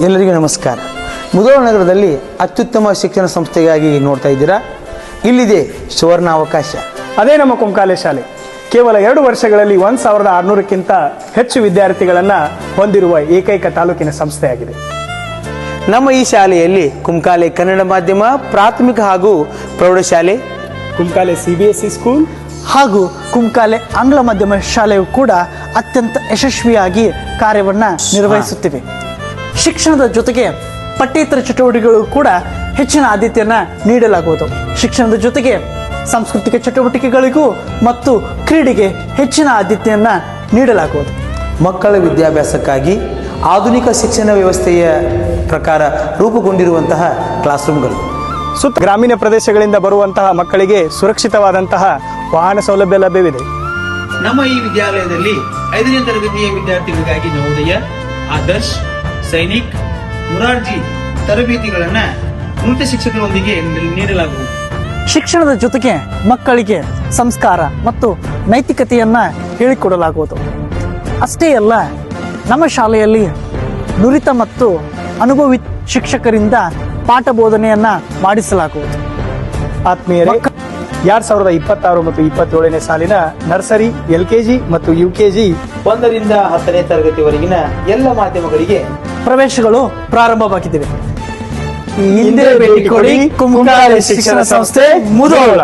ಎಲ್ಲರಿಗೂ ನಮಸ್ಕಾರ. ಮುಧೋಳ ನಗರದಲ್ಲಿ ಅತ್ಯುತ್ತಮ ಶಿಕ್ಷಣ ಸಂಸ್ಥೆಗಾಗಿ ನೋಡ್ತಾ ಇದ್ದೀರಾ. ಇಲ್ಲಿದೆ ಸುವರ್ಣ ಅವಕಾಶ. ಅದೇ ನಮ್ಮ ಕುಂಕಾಲೆ ಶಾಲೆ. ಕೇವಲ 2 ವರ್ಷಗಳಲ್ಲಿ 1600ಕ್ಕಿಂತ ಹೆಚ್ಚು ವಿದ್ಯಾರ್ಥಿಗಳನ್ನು ಹೊಂದಿರುವ ಏಕೈಕ ತಾಲೂಕಿನ ಸಂಸ್ಥೆಯಾಗಿದೆ. ನಮ್ಮ ಈ ಶಾಲೆಯಲ್ಲಿ ಕುಂಕಾಲೆ ಕನ್ನಡ ಮಾಧ್ಯಮ ಪ್ರಾಥಮಿಕ ಹಾಗೂ ಪ್ರೌಢಶಾಲೆ, ಕುಂಕಾಲೆ CBSE ಸ್ಕೂಲ್ ಹಾಗೂ ಕುಂಕಾಲೆ ಆಂಗ್ಲ ಮಾಧ್ಯಮ ಶಾಲೆಯು ಕೂಡ ಅತ್ಯಂತ ಯಶಸ್ವಿಯಾಗಿ ಕಾರ್ಯವನ್ನು ನಿರ್ವಹಿಸುತ್ತಿವೆ. ಶಿಕ್ಷಣದ ಜೊತೆಗೆ ಪಠ್ಯೇತರ ಚಟುವಟಿಕೆಗಳು ಕೂಡ ಹೆಚ್ಚಿನ ಆದ್ಯತೆಯನ್ನು ನೀಡಲಾಗುವುದು. ಶಿಕ್ಷಣದ ಜೊತೆಗೆ ಸಾಂಸ್ಕೃತಿಕ ಚಟುವಟಿಕೆಗಳಿಗೂ ಮತ್ತು ಕ್ರೀಡೆಗೆ ಹೆಚ್ಚಿನ ಆದ್ಯತೆಯನ್ನು ನೀಡಲಾಗುವುದು. ಮಕ್ಕಳ ವಿದ್ಯಾಭ್ಯಾಸಕ್ಕಾಗಿ ಆಧುನಿಕ ಶಿಕ್ಷಣ ವ್ಯವಸ್ಥೆಯ ಪ್ರಕಾರ ರೂಪುಗೊಂಡಿರುವಂತಹ ಕ್ಲಾಸ್ ರೂಮ್ಗಳು, ಸುತ್ತ ಗ್ರಾಮೀಣ ಪ್ರದೇಶಗಳಿಂದ ಬರುವಂತಹ ಮಕ್ಕಳಿಗೆ ಸುರಕ್ಷಿತವಾದಂತಹ ವಾಹನ ಸೌಲಭ್ಯ ಲಭ್ಯವಿದೆ. ನಮ್ಮ ಈ ವಿದ್ಯಾಲಯದಲ್ಲಿ 5ನೇ ತರಗತಿಯ ವಿದ್ಯಾರ್ಥಿಗಳಿಗಾಗಿ ನವೋದಯ, ಆದರ್ಶ್, ಸೈನಿಕ್, ಮುರಾರ್ಜಿ ತರಬೇತಿಗಳನ್ನ ನುರಿತ ಶಿಕ್ಷಕರೊಂದಿಗೆ ನೀಡಲಾಗುವುದು. ಶಿಕ್ಷಣದ ಜೊತೆಗೆ ಮಕ್ಕಳಿಗೆ ಸಂಸ್ಕಾರ ಮತ್ತು ನೈತಿಕತೆಯನ್ನ ಹೇಳಿಕೊಡಲಾಗುವುದು. ಅಷ್ಟೇ ಅಲ್ಲ, ನಮ್ಮ ಶಾಲೆಯಲ್ಲಿ ನುರಿತ ಮತ್ತು ಅನುಭವಿ ಶಿಕ್ಷಕರಿಂದ ಪಾಠ ಬೋಧನೆಯನ್ನ ಮಾಡಿಸಲಾಗುವುದು. ಆತ್ಮೀಯರೇ, 2026 ಮತ್ತು 27ನೇ ಸಾಲಿನ ನರ್ಸರಿ, LKG ಮತ್ತು UKG 1ರಿಂದ 10ನೇ ತರಗತಿವರೆಗಿನ ಎಲ್ಲ ಮಾಧ್ಯಮಗಳಿಗೆ ಪ್ರವೇಶಗಳು ಪ್ರಾರಂಭವಾಗಿವೆ. ಹಿಂದೆ ಭೇಟಿ ಕೊಡಿ, ಕುಂಕಾಲೆ ಶಿಕ್ಷಣ ಸಂಸ್ಥೆ, ಮುಧೋಳ.